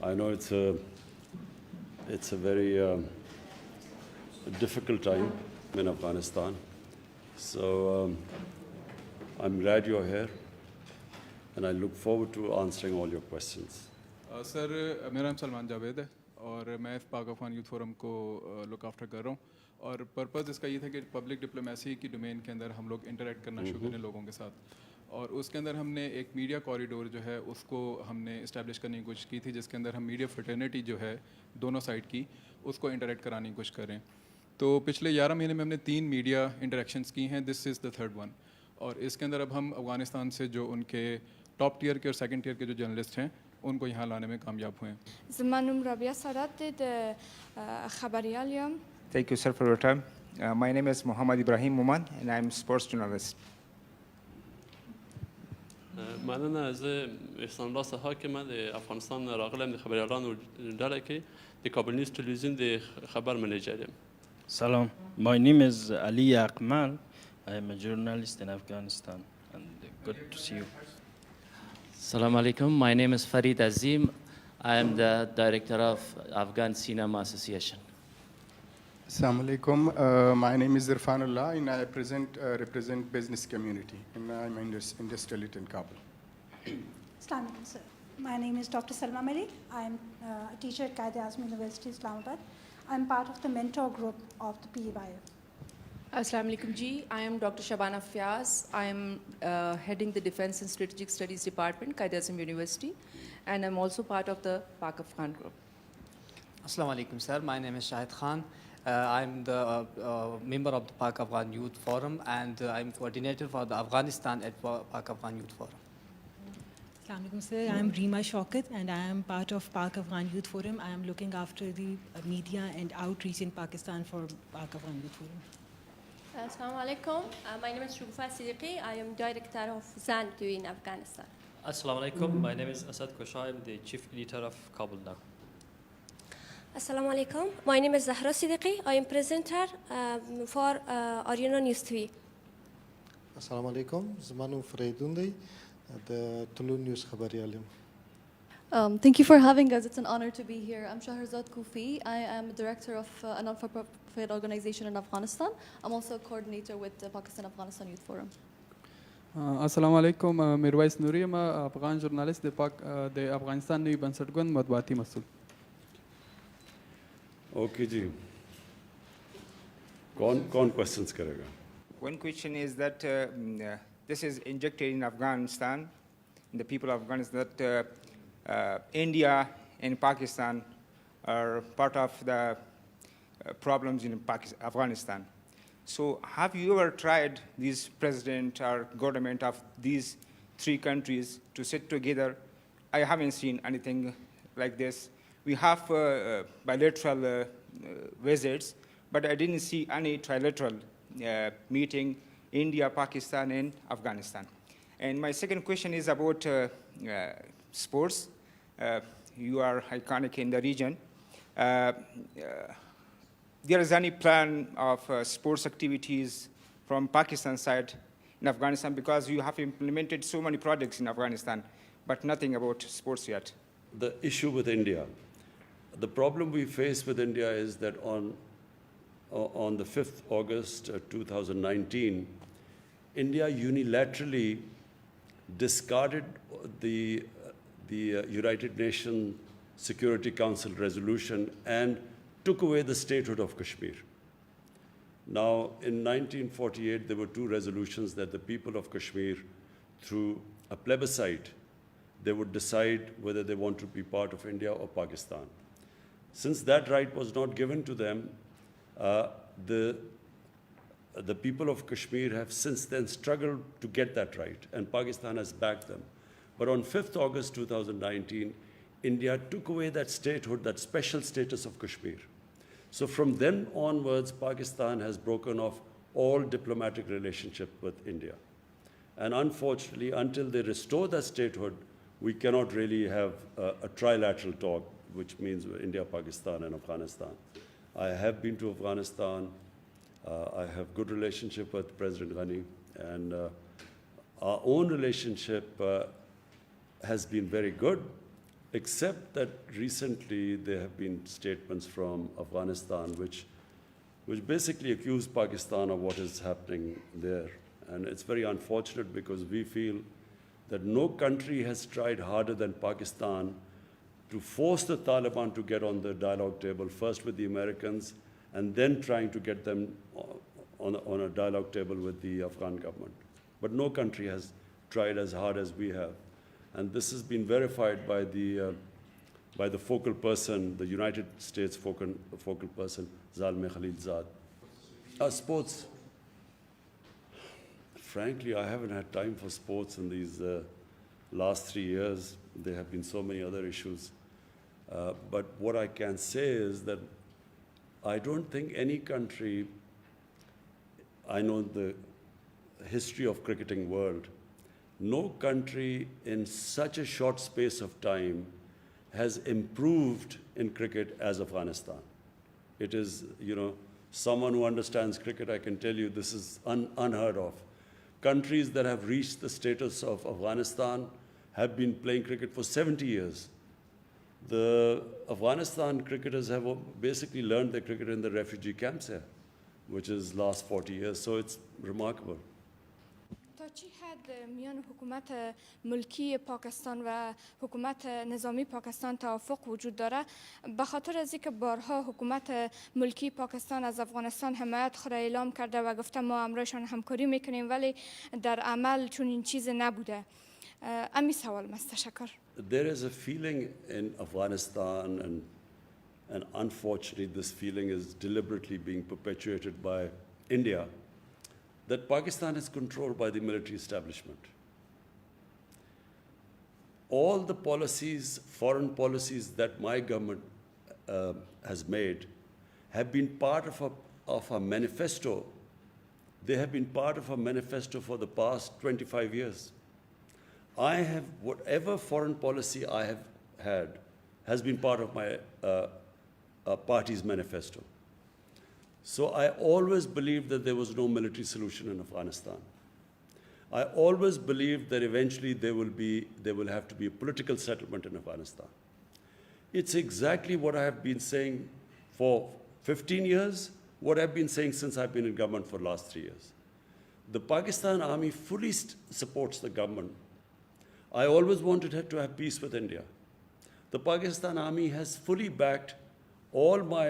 I know it's a very difficult time in Afghanistan. So I'm glad you're here, and I look forward to answering all your questions. Sir मेरा नाम सलमान जावेद है और मैं पाक Afghan youth forum को look after कर रहा हूँ और पर्पज़ इसका ये था कि पब्लिक डिप्लोमेसी की डोमेन के अंदर हम लोग इंटरेक्ट करना शुरू करें लोगों के साथ और उसके अंदर हमने एक मीडिया कॉरिडोर जो है उसको हमने इस्टेब्लिश करने की कोशिश की थी जिसके अंदर हम मीडिया फ्रेटर्निटी जो है दोनों साइड की उसको इंटरेक्ट कराने की कोशिश करें। तो पिछले 11 महीने में हमने 3 मीडिया इंटरेक्शंस की हैं, this is the third one. और इसके अंदर अब हम अफ़गानिस्तान से जो उनके टॉप टियर के और सेकंड टियर के जो जर्नलिस्ट हैं उनको यहाँ लाने में कामयाब हुए हैं। Thank you, sir, for your time. My name is Muhammad Ibrahim Muman, and I'm a sports journalist. معنا از احسان الله حاکم د افغانستان راغلم د خبریالان ډله کې د کابل نیوز تلویزیون د خبر منیجر یم. Salam. My name is Ali Akmal. I am a journalist in Afghanistan, and good to see you. Assalamu alaikum. My name is Farid Azim. I am the director of Afghan Cinema Association. Assalamu alaikum. My name is Irfanullah, and I represent business community, and I'm industrialist in Kabul. Assalamu alaikum, sir. My name is Dr. Salma Malik. I'm a teacher at Quaid-e-Azam University, Islamabad. I'm part of the mentor group of the PTI. Assalamu alaikum ji. I am Dr. Shabana Fiaz. I am heading the Defense and Strategic Studies Department, Quaid-e-Azam University, and I'm also part of the Pak Afghan group. Assalamu alaikum, sir. My name is Shahid Khan. I'm the member of the Pak Afghan Youth Forum, and I'm coordinator for the Afghanistan at Pak Afghan Youth Forum. Assalamu alaikum, sir. I'm Reema Shaukat, and I am part of Pak Afghan Youth Forum. I am looking after the media and outreach in Pakistan for Pak Afghan Youth Forum. Assalamu alaikum. My name is Shugfa Siddiqui. I am director of ZAN in Afghanistan. Assalamu alaikum. My name is Asad Kosha. I am the chief editor of Kabul Now. Assalamu alaikum. My name is Zahra Siddiqui. I am presenter for Ariana News TV. Assalamu alaikum. Zamanu Freidundi, the Tulu News Khabariyalim. Thank you for having us. It's an honor to be here. I'm Shahrazad Kufi. I am director of a non-for-profit organization in Afghanistan. I'm also a coordinator with the Pakistan-Afghanistan Youth Forum. Assalamu alaikum. Mirwais Nuri, I'm a Afghan journalist, the Afghanistan New Bansatgun Madbati Masul. Okay ji. कौन questions करेगा? One question is that this is injected in Afghanistan, in the people of Afghanistan, that India and Pakistan are part of the problems in Afghanistan. So have you ever tried this president or government of these 3 countries to sit together? I haven't seen anything like this. We have bilateral visits, but I didn't see any trilateral meeting, India, Pakistan, and Afghanistan. And my second question is about sports. You are iconic in the region. There is any plan of sports activities from Pakistan side in Afghanistan, because you have implemented so many projects in Afghanistan, but nothing about sports yet? The issue with India, the problem we face with India is that on the 5th August 2019, India unilaterally discarded the United Nations Security Council resolution and took away the statehood of Kashmir. Now, in 1948, there were 2 resolutions that the people of Kashmir, through a plebiscite, they would decide whether they want to be part of India or Pakistan. Since that right was not given to them, the people of Kashmir have since then struggled to get that right, and Pakistan has backed them. But on 5th August 2019, India took away that statehood, that special status of Kashmir. So from then onwards, Pakistan has broken off all diplomatic relationship with India. And unfortunately, until they restore that statehood, we cannot really have a trilateral talk, which means India, Pakistan, and Afghanistan. I have been to Afghanistan. I have good relationship with President Ghani, and our own relationship has been very good. except that recently there have been statements from Afghanistan which basically accuse Pakistan of what is happening there. And it's very unfortunate because we feel that no country has tried harder than Pakistan to force the Taliban to get on the dialogue table, first with the Americans, and then trying to get them on a dialogue table with the Afghan government. But no country has tried as hard as we have. And this has been verified by the focal person, the United States focal person, Zalmay Khalilzad. Sports. Frankly, I haven't had time for sports in these last 3 years. There have been so many other issues. But what I can say is that I don't think any country, I know the history of cricketing world, no country in such a short space of time has improved in cricket as Afghanistan. It is, someone who understands cricket, I can tell you this is unheard of. Countries that have reached the status of Afghanistan have been playing cricket for 70 years. The Afghanistan cricketers have basically learned their cricket in the refugee camps here, which is last 40 years, so it's remarkable. تا چی حد میان حکومت ملکی پاکستان و حکومت نظامی پاکستان توافق وجود داره؟ به خاطر از اینکه بارها حکومت ملکی پاکستان از افغانستان حمایت خود اعلام کرده و گفته ما امرایشان همکاری میکنیم ولی در عمل چون این چیز نبوده. امی سوال است. تشکر. There is a feeling in Afghanistan, and unfortunately this feeling is deliberately being perpetuated by India, that Pakistan is controlled by the military establishment. All the policies, foreign policies that my government has made have been part of a manifesto. They have been part of a manifesto for the past 25 years. I have, whatever foreign policy I have had has been part of my party's manifesto. So I always believed that there was no military solution in Afghanistan. I always believed that eventually there will have to be a political settlement in Afghanistan. It's exactly what I have been saying for 15 years, what I've been saying since I've been in government for the last 3 years. The Pakistan army fully supports the government. I always wanted to have peace with India. The Pakistan army has fully backed all my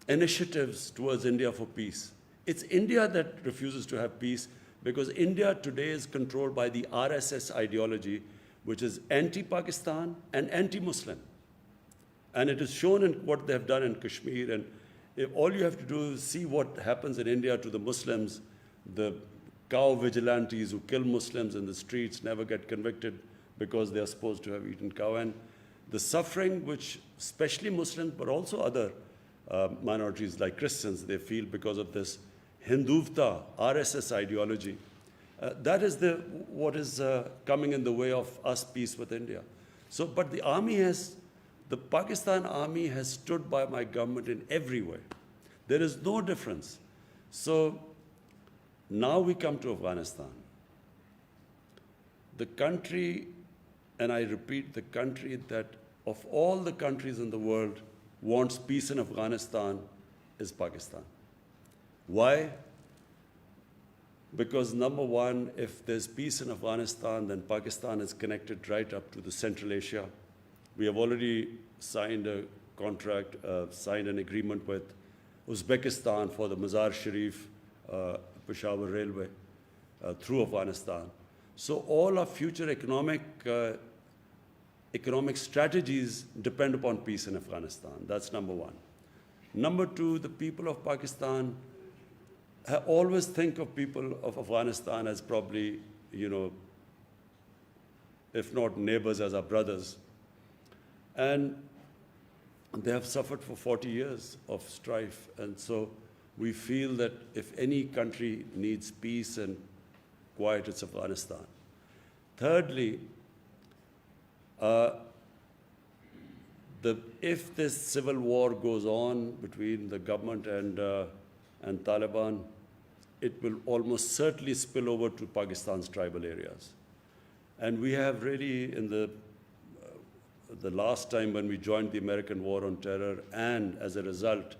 initiatives towards India for peace. It's India that refuses to have peace because India today is controlled by the RSS ideology, which is anti-Pakistan and anti-Muslim. And it is shown in what they have done in Kashmir. And if all you have to do is see what happens in India to the Muslims, the cow vigilantes who kill Muslims in the streets never get convicted because they are supposed to have eaten cow. And the suffering which especially Muslims, but also other minorities like Christians, they feel because of this Hinduvta, RSS ideology. That is what is coming in the way of us peace with India. So, but the Pakistan army has stood by my government in every way. There is no difference. So now we come to Afghanistan. The country, and I repeat, the country that of all the countries in the world wants peace in Afghanistan is Pakistan. Why? Because number one, if there's peace in Afghanistan, then Pakistan is connected right up to the Central Asia. We have already signed a contract, signed an agreement with Uzbekistan for the Mazar-Sharif Peshawar Railway through Afghanistan. So all our future economic strategies depend upon peace in Afghanistan. That's number one. Number two, the people of Pakistan always think of people of Afghanistan as probably, if not neighbors, as our brothers. And they have suffered for 40 years of strife. And so we feel that if any country needs peace and quiet, it's Afghanistan. Thirdly, if this civil war goes on between the government and Taliban, it will almost certainly spill over to Pakistan's tribal areas. And we have really, in the the last time when we joined the American war on terror, and as a result,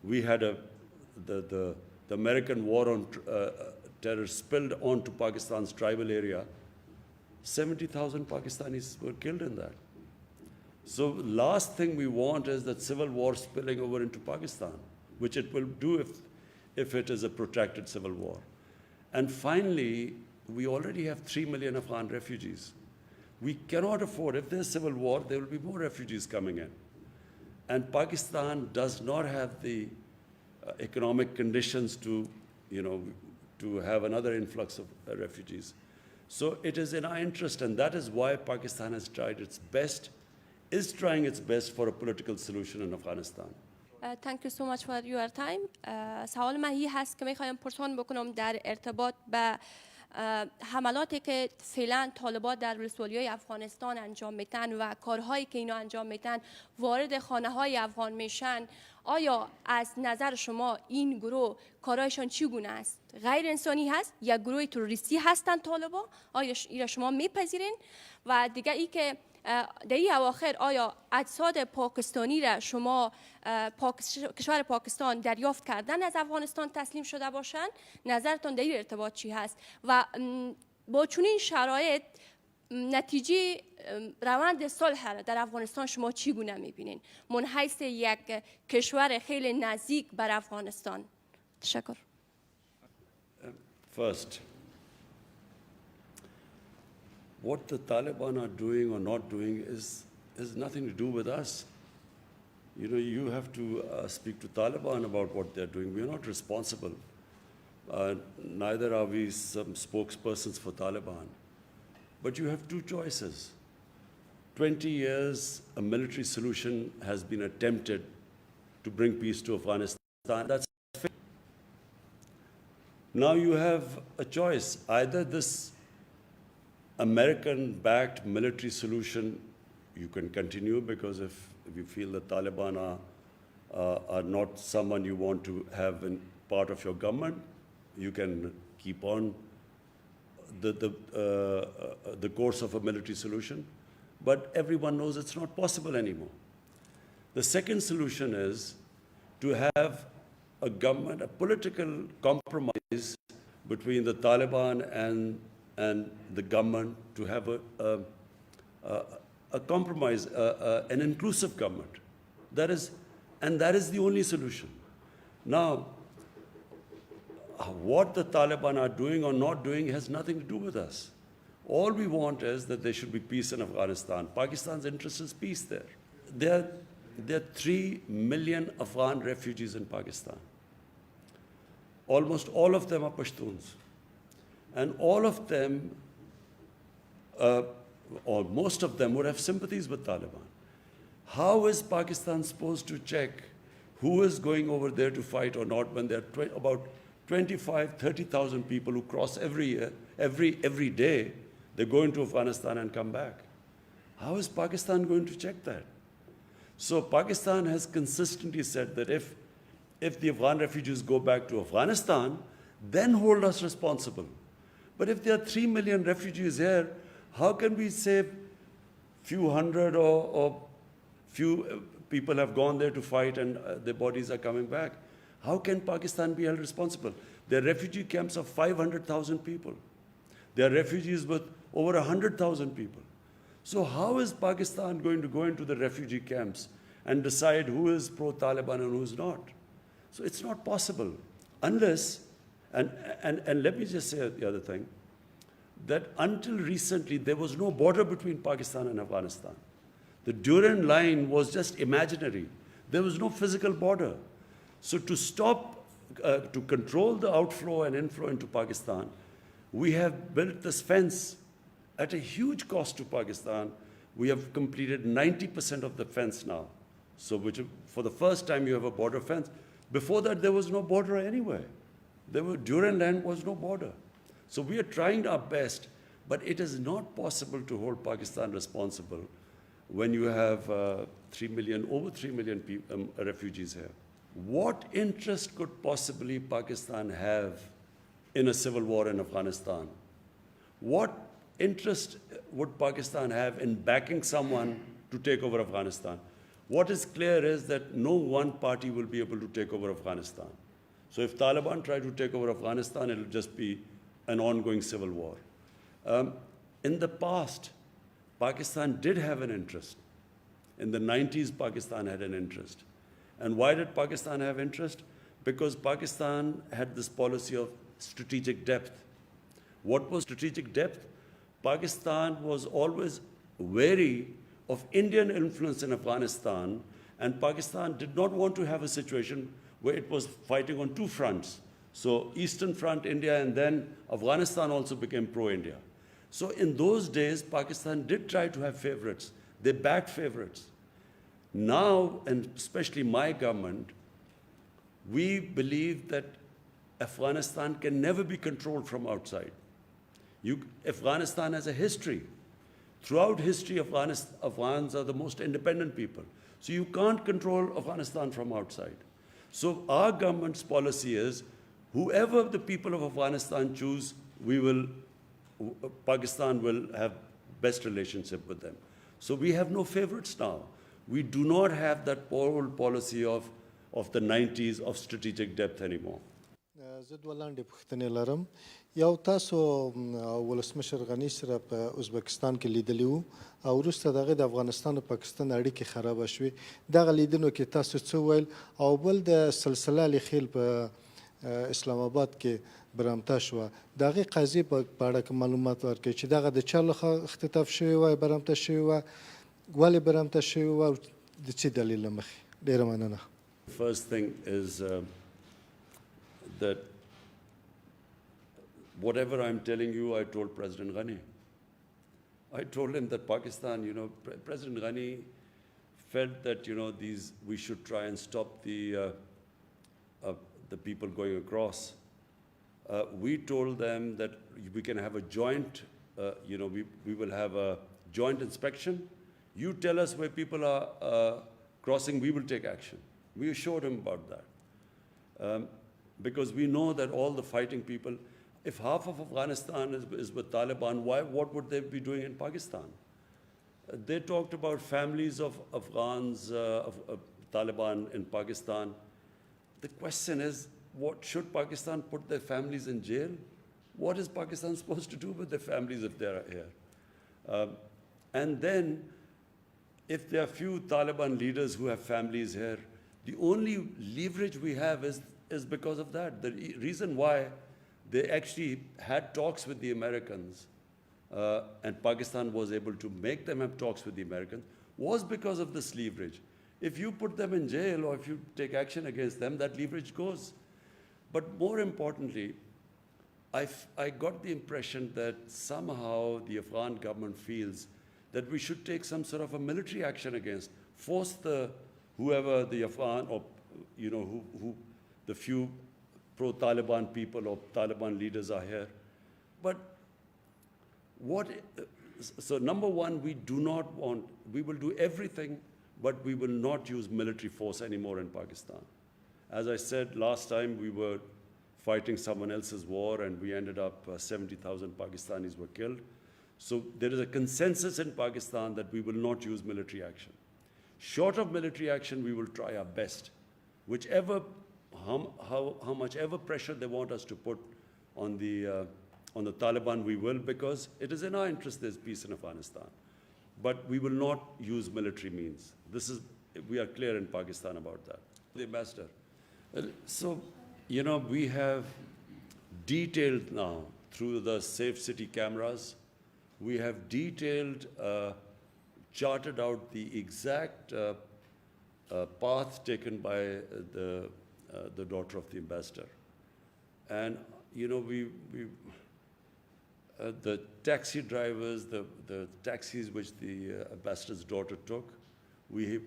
we had the American war on terror spilled onto Pakistan's tribal area. 70,000 Pakistanis were killed in that. So last thing we want is that civil war spilling over into Pakistan, which it will do if it is a protracted civil war. And finally, we already have 3 million Afghan refugees. We cannot afford, if there's civil war, there will be more refugees coming in. And Pakistan does not have the economic conditions to, to have another influx of refugees. So it is in our interest, and that is why Pakistan has tried its best, is trying its best for a political solution in Afghanistan. Thank you so much for your time. سوال من این هست که میخوایم پرسان بکنم در ارتباط به حملاتی که فعلا طالبان در ولسوالی‌های افغانستان انجام میتن و کارهایی که اینا انجام میتن وارد خانه‌های افغان میشن. آیا از نظر شما این گروه کارهایشان چگونه است؟ غیر انسانی هست یا گروه تروریستی هستند طالبان؟ آیا این شما میپذیرین؟ و دیگه ای که در این اواخر آیا اجساد پاکستانی را شما کشور پاکستان دریافت کردن از افغانستان تسلیم شده باشند؟ نظرتان در این ارتباط چی هست؟ و با چنین شرایط نتیجه روند صلح را در افغانستان شما چگونه میبینین؟ من حیث یک کشور خیلی نزدیک بر افغانستان. تشکر. First, what the Taliban are doing or not doing has nothing to do with us. You have to speak to Taliban about what they're doing. We're not responsible. Neither are we some spokespersons for Taliban. But you have two choices. 20 years, a military solution has been attempted to bring peace to Afghanistan. That's failed. Now you have a choice. Either this American-backed military solution, you can continue, because if you feel the Taliban are not someone you want to have in part of your government, you can keep on the course of a military solution. But everyone knows it's not possible anymore. The second solution is to have a government, a political compromise between the Taliban and the government, to have a compromise, an inclusive government. That is the only solution. Now, what the Taliban are doing or not doing has nothing to do with us. All we want is that there should be peace in Afghanistan. Pakistan's interest is peace there. There are 3 million Afghan refugees in Pakistan. Almost all of them are Pashtuns. And all of them, or most of them, would have sympathies with Taliban. How is Pakistan supposed to check who is going over there to fight or not when there are about 25,000, 30,000 people who cross every day? They go into Afghanistan and come back. How is Pakistan going to check that? So Pakistan has consistently said that if the Afghan refugees go back to Afghanistan, then hold us responsible. But if there are 3 million refugees here, how can we say few hundred or few people have gone there to fight and their bodies are coming back? How can Pakistan be held responsible? There are refugee camps of 500,000 people. There are refugees with over 100,000 people. So how is Pakistan going to go into the refugee camps and decide who is pro-Taliban and who is not? So it's not possible unless, and let me just say the other thing, that until recently there was no border between Pakistan and Afghanistan. The Durand line was just imaginary. There was no physical border. So to stop, to control the outflow and inflow into Pakistan, we have built this fence at a huge cost to Pakistan. We have completed 90% of the fence now. So for the first time you have a border fence. Before that there was no border anywhere. Durand land was no border. So we are trying our best, but it is not possible to hold Pakistan responsible when you have over 3 million refugees here. What interest could possibly Pakistan have in a civil war in Afghanistan? What interest would Pakistan have in backing someone to take over Afghanistan. What is clear is that no one party will be able to take over Afghanistan. So if Taliban try to take over Afghanistan, it'll just be an ongoing civil war. In the past, Pakistan did have an interest. In the 90s, Pakistan had an interest. And why did Pakistan have interest? Because Pakistan had this policy of strategic depth. What was strategic depth? Pakistan was always wary of Indian influence in Afghanistan, and Pakistan did not want to have a situation where it was fighting on two fronts. So Eastern Front, India, and then Afghanistan also became pro-India. So in those days, Pakistan did try to have favorites. They backed favorites. Now, and especially my government, we believe that Afghanistan can never be controlled from outside. Afghanistan has a history. Throughout history, Afghans are the most independent people. So you can't control Afghanistan from outside. So our government's policy is, whoever the people of Afghanistan choose, Pakistan will have best relationship with them. So we have no favorites now. We do not have that old policy of the 90s of strategic depth anymore. زه دوه لاندې پوښتنې لرم. یو تاسو ولسمشر غني سره په ازبکستان کې لیدلی وو او وروسته د هغې د افغانستان او پاکستان اړیکې خرابه شوې. دغه لیدنو کې تاسو څه وویل؟ او بل د سلسله لیخیل په اسلام آباد کې برمته شوه. د هغې قضیې په اړه که معلومات ورکړئ چې دغه د چا لخوا اختطاف شوې وه، برمته شوې وه، ولې برمته شوې وه او د څه دلیل له مخې؟ ډېره مننه. First thing is that whatever I'm telling you, I told President Ghani. I told him that Pakistan, President Ghani felt that, we should try and stop the people going across. We told them that we can have a joint, we will have a joint inspection. You tell us where people are crossing, we will take action. We assured him about that. Because we know that all the fighting people, if half of Afghanistan is with Taliban, what would they be doing in Pakistan? They talked about families of Afghans, of Taliban in Pakistan. The question is, should Pakistan put their families in jail? What is Pakistan supposed to do with their families if they're here? And then, if there are few Taliban leaders who have families here, the only leverage we have is because of that. The reason why they actually had talks with the Americans and Pakistan was able to make them have talks with the Americans was because of this leverage. If you put them in jail or if you take action against them, that leverage goes. But more importantly, I got the impression that somehow the Afghan government feels that we should take some sort of a military action against, force whoever the Afghan or, who the few pro-Taliban people or Taliban leaders are here. But so number one, we will do everything, but we will not use military force anymore in Pakistan. As I said last time, we were fighting someone else's war and we ended up 70,000 Pakistanis were killed. So there is a consensus in Pakistan that we will not use military action. Short of military action, we will try our best. How much ever pressure they want us to put on the Taliban, we will, because it is in our interest there's peace in Afghanistan. But we will not use military means. We are clear in Pakistan about that. The ambassador. So, we have detailed now through the Safe City cameras, we have detailed, charted out the exact path taken by the daughter of the ambassador. And, the taxi drivers, the taxis which the ambassador's daughter took, we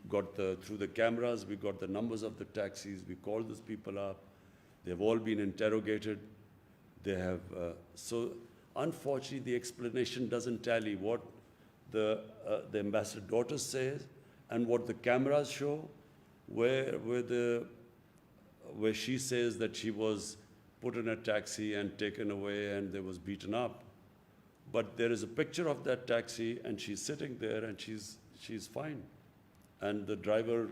got through the cameras, we got the numbers of the taxis, we called these people up, they've all been interrogated. They have, so unfortunately the explanation doesn't tally what the ambassador daughter says and what the cameras show, where she says that she was put in a taxi and taken away and they was beaten up. But there is a picture of that taxi, and she's sitting there, and she's fine. And the driver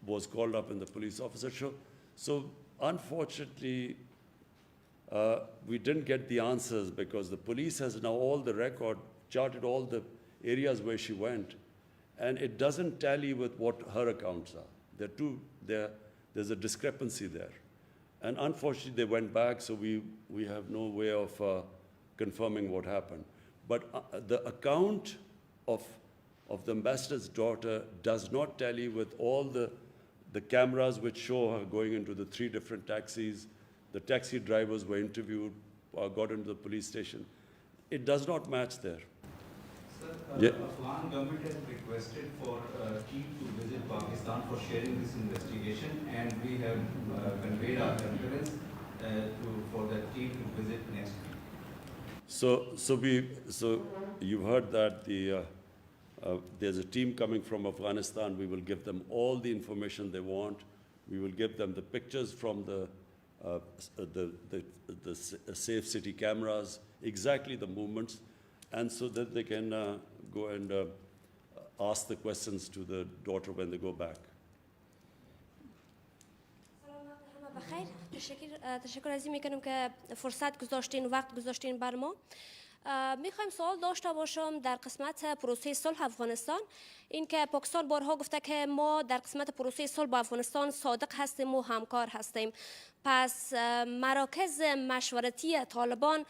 was called up in the police officer show. So unfortunately, we didn't get the answers because the police has now all the record, charted all the areas where she went, and it doesn't tally with what her accounts are. There's a discrepancy there. And unfortunately, they went back, so we have no way of confirming what happened. But the account of the ambassador's daughter does not tally with all the cameras which show her going into the 3 different taxis. The taxi drivers were interviewed, got into the police station. It does not match there. Sir, Yeah. Afghan government has requested for a team to visit Pakistan for sharing this investigation, and we have conveyed our confidence for that team to visit next week. So you've heard that there's a team coming from Afghanistan. We will give them all the information they want. We will give them the pictures from the safe city cameras, exactly the movements, and so that they can go and ask the questions to the daughter when they go back. بخیر تشکر از این میکنم که فرصت گذاشتین وقت گذاشتین بر ما. میخوایم سوال داشته باشم در قسمت پروسه صلح افغانستان. این که پاکستان بارها گفته که ما در قسمت پروسه صلح با افغانستان صادق هستیم و همکار هستیم. پس مراکز مشورتی طالبان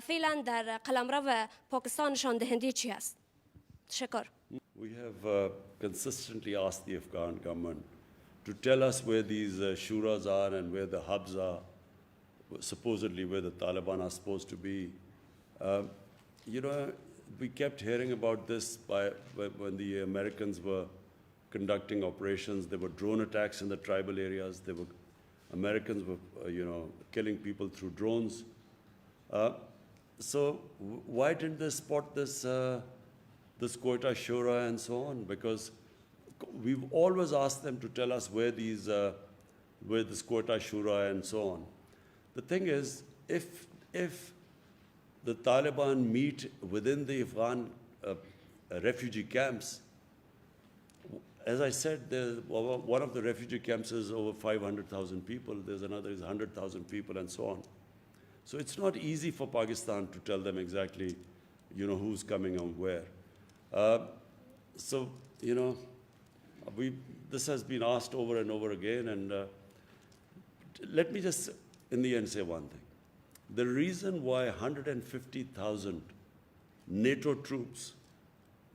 فعلا در قلمرو پاکستان نشان دهنده چی است؟ تشکر. We have consistently asked the Afghan government to tell us where these shuras are and where the hubs are, supposedly where the Taliban are supposed to be. We kept hearing about this when the Americans were conducting operations. There were drone attacks in the tribal areas. Americans were, killing people through drones. So why didn't they spot this Quetta Shura and so on? Because we've always asked them to tell us where this Quetta Shura and so on. The thing is, if the Taliban meet within the Afghan refugee camps, as I said, one of the refugee camps is over 500,000 people. There's another is 100,000 people and so on. So it's not easy for Pakistan to tell them exactly, who's coming and where. This has been asked over and over again, and let me just, in the end, say one thing. The reason why 150,000 NATO troops,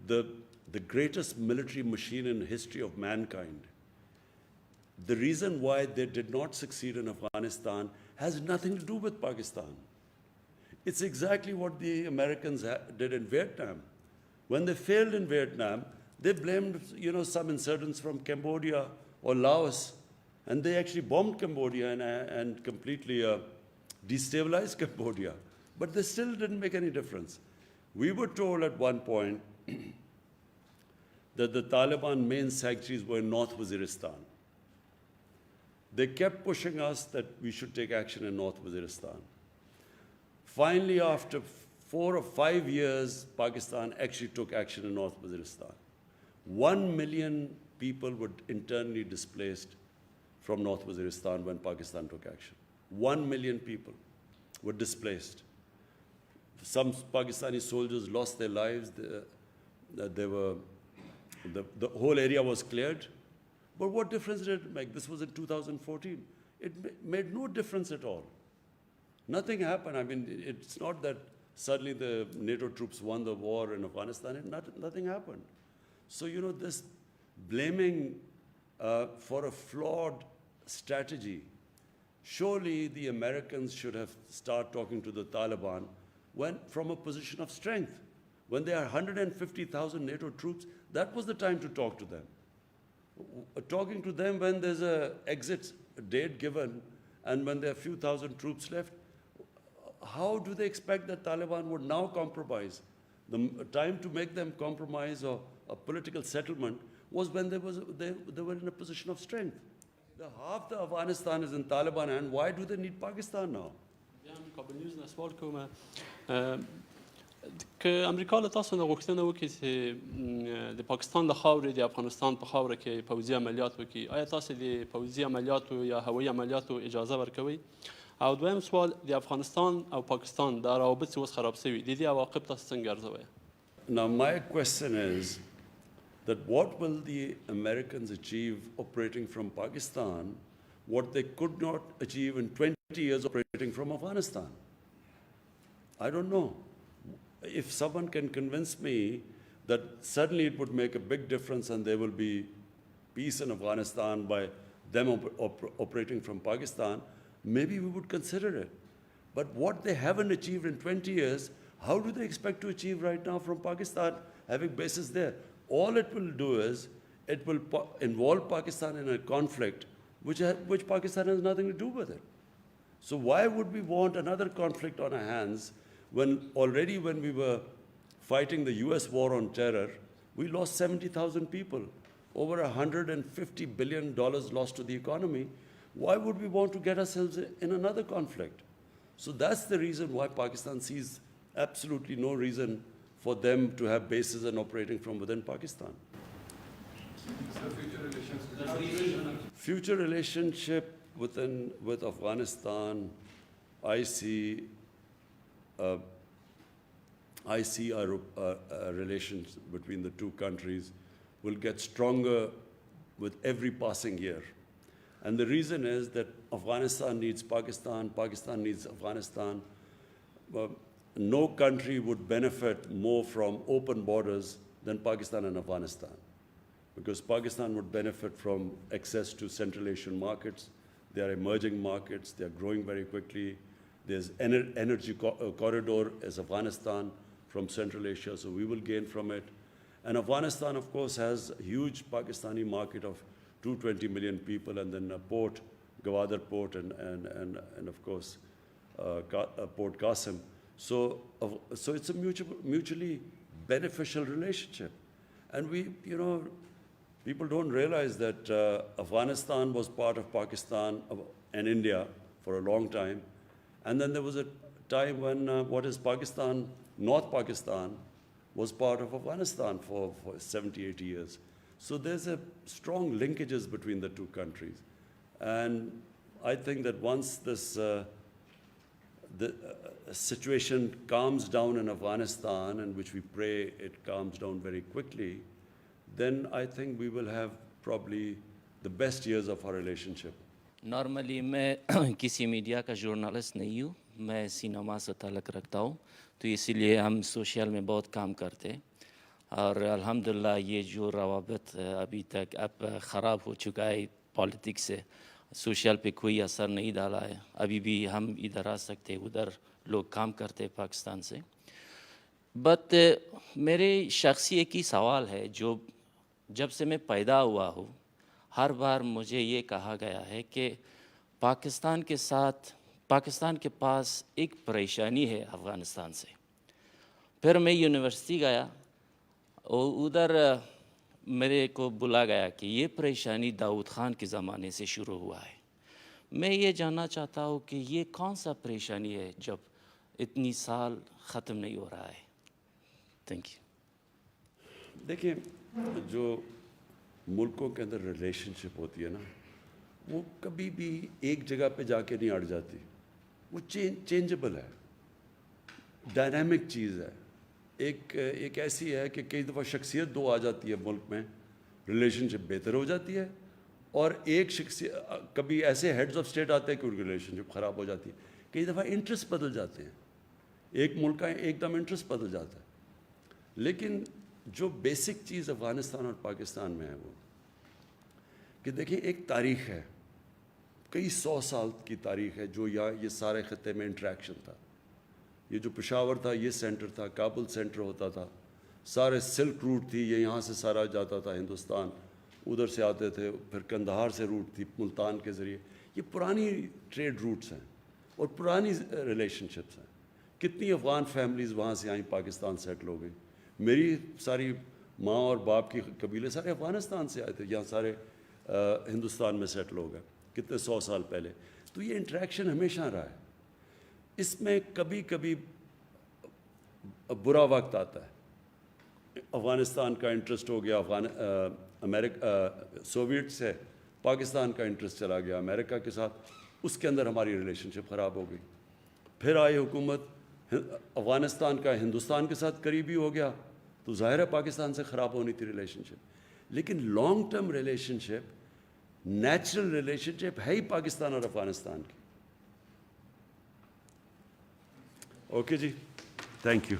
the greatest military machine in the history of mankind, the reason why they did not succeed in Afghanistan has nothing to do with Pakistan. It's exactly what the Americans did in Vietnam. When they failed in Vietnam, they blamed, some insurgents from Cambodia or Laos, and they actually bombed Cambodia and completely destabilized Cambodia. But they still didn't make any difference. We were told at one point that the Taliban main sanctuaries were in North Waziristan. They kept pushing us that we should take action in North Waziristan. Finally, after 4 or 5 years, Pakistan actually took action in North Waziristan. 1 million people were internally displaced from North Waziristan when Pakistan took action. 1 million people were displaced. Some Pakistani soldiers lost their lives. The whole area was cleared. But what difference did it make? This was in 2014. It made no difference at all. Nothing happened. I mean, it's not that suddenly the NATO troops won the war in Afghanistan. Nothing happened. So, this blaming for a flawed strategy, surely the Americans should have started talking to the Taliban from a position of strength. When there are 150,000 NATO troops, that was the time to talk to them. Talking to them when there's an exit date given and when there are a few thousand troops left, how do they expect that Taliban would now compromise? The time to make them compromise or a political settlement was when they were in a position of strength. Half the Afghanistan is in Taliban, and why do they need Pakistan now? که امریکا له تاسو نه غوښتنه وکړي چې د پاکستان له خاورې د افغانستان په خاوره کې پوځي عملیات وکړي، آیا تاسو د پوځي عملیاتو یا هوایي عملیاتو اجازه ورکوئ؟ او دویم سوال، د افغانستان او پاکستان دا روابط چې اوس خراب شوي د دې عواقب تاسو څنګه ارزوئ؟ Now, my question is that what will the Americans achieve operating from Pakistan, what they could not achieve in 20 years operating from Afghanistan? I don't know. If someone can convince me that suddenly it would make a big difference and there will be peace in Afghanistan by them operating from Pakistan, maybe we would consider it. But what they haven't achieved in 20 years, how do they expect to achieve right now from Pakistan, having bases there? All it will do is, it will involve Pakistan in a conflict which Pakistan has nothing to do with it. So why would we want another conflict on our hands when already when we were fighting the US war on terror, we lost 70,000 people, over $150 billion lost to the economy. Why would we want to get ourselves in another conflict? So that's the reason why Pakistan sees absolutely no reason for them to have bases and operating from within Pakistan. Future relationship with Afghanistan, I see our relations between the two countries will get stronger with every passing year. And the reason is that Afghanistan needs Pakistan, Pakistan needs Afghanistan. No country would benefit more from open borders than Pakistan and Afghanistan, because Pakistan would benefit from access to Central Asian markets. They are emerging markets, they are growing very quickly. There's energy corridor as Afghanistan from Central Asia, so we will gain from it. And Afghanistan, of course, has a huge Pakistani market of 220 million people, and then a port, Gwadar port, and of course, Port Qasim. So it's a mutually beneficial relationship. And people don't realize that Afghanistan was part of Pakistan and India for a long time. And then there was a time when what is Pakistan, North Pakistan, was part of Afghanistan for 70, 80 years. So there's a strong linkages between the two countries. And I think that once this the situation calms down in Afghanistan, and which we pray it calms down very quickly, then I think we will have probably the best years of our relationship. Normally मैं किसी media का journalist नहीं हूँ, मैं cinema से ताल्लुक़ रखता हूँ, तो इसीलिए हम सोशल में बहुत काम करते हैं। और अल्हम्दुलिल्लाह ये जो रवाबत अभी तक अब ख़राब हो चुका है पॉलिटिक्स से, सोशल पे कोई असर नहीं डाला है। अभी भी हम इधर आ सकते, उधर लोग काम करते पाकिस्तान से। बट मेरे शख्सी एक ही सवाल है, जो जब से मैं पैदा हुआ हूँ हर बार मुझे ये कहा गया है कि पाकिस्तान के पास एक परेशानी है अफ़गानिस्तान से। फिर मैं यूनिवर्सिटी गया और उधर मेरे को बुला गया कि ये परेशानी दाऊद ख़ान के ज़माने से शुरू हुआ है। मैं ये जानना चाहता हूँ कि ये कौन सा परेशानी है जब इतनी साल ख़त्म नहीं हो रहा है। Thank you. देखिए, जो मुल्कों के अंदर रिलेशनशिप होती है ना, वो कभी भी एक जगह पे जाके नहीं अड़ जाती। वो चेंजेबल है, डायनामिक चीज़ है। एक ऐसी है कि कई दफ़ा शख्सियत दो आ जाती है मुल्क में, रिलेशनशिप बेहतर हो जाती है, और एक शख्सियत कभी ऐसे हेड्स ऑफ स्टेट आते हैं कि उनकी रिलेशनशिप ख़राब हो जाती है। कई दफ़ा इंटरेस्ट बदल जाते हैं, एक मुल्क का एकदम इंटरेस्ट बदल जाता है। लेकिन जो बेसिक चीज़ अफ़गानिस्तान और पाकिस्तान में है वो कि देखिए, एक तारीख़ है, कई 100 साल की तारीख़ है जो यहाँ ये सारे ख़त्े में इंटरेक्शन था। ये जो पेशावर था ये सेंटर था, काबुल सेंटर होता था, सारे सिल्क रूट थी, ये यहाँ से सारा जाता था हिंदुस्तान, उधर से आते थे, फिर कंदहार से रूट थी मुल्तान के ज़रिए। ये पुरानी ट्रेड रूट्स हैं और पुरानी रिलेशनशिप्स हैं। कितनी अफ़गान फैमिलीज़ वहाँ से आई, पाकिस्तान सेटल हो गई। मेरी सारी माँ और बाप की कबीले सारे अफ़गानिस्तान से आए थे, यहाँ सारे हिंदुस्तान में सेटल हो गए कितने 100 साल पहले। तो ये इंटरेक्शन हमेशा रहा है। इसमें कभी कभी اب برا وقت آتا ہے. افغانستان کا انٹرسٹ ہو گیا سوویٹ سے, پاکستان کا انٹرسٹ چلا گیا امریکہ کے ساتھ, اس کے اندر ہماری ریلیشن شپ خراب ہو گئی. پھر آئی حکومت افغانستان کا ہندوستان کے ساتھ قریبی ہو گیا, تو ظاہر ہے پاکستان سے خراب ہونی تھی ریلیشن شپ. لیکن لانگ ٹرم ریلیشن شپ, نیچرل ریلیشن شپ ہے ہی پاکستان اور افغانستان کی. اوکے جی, تھینک یو.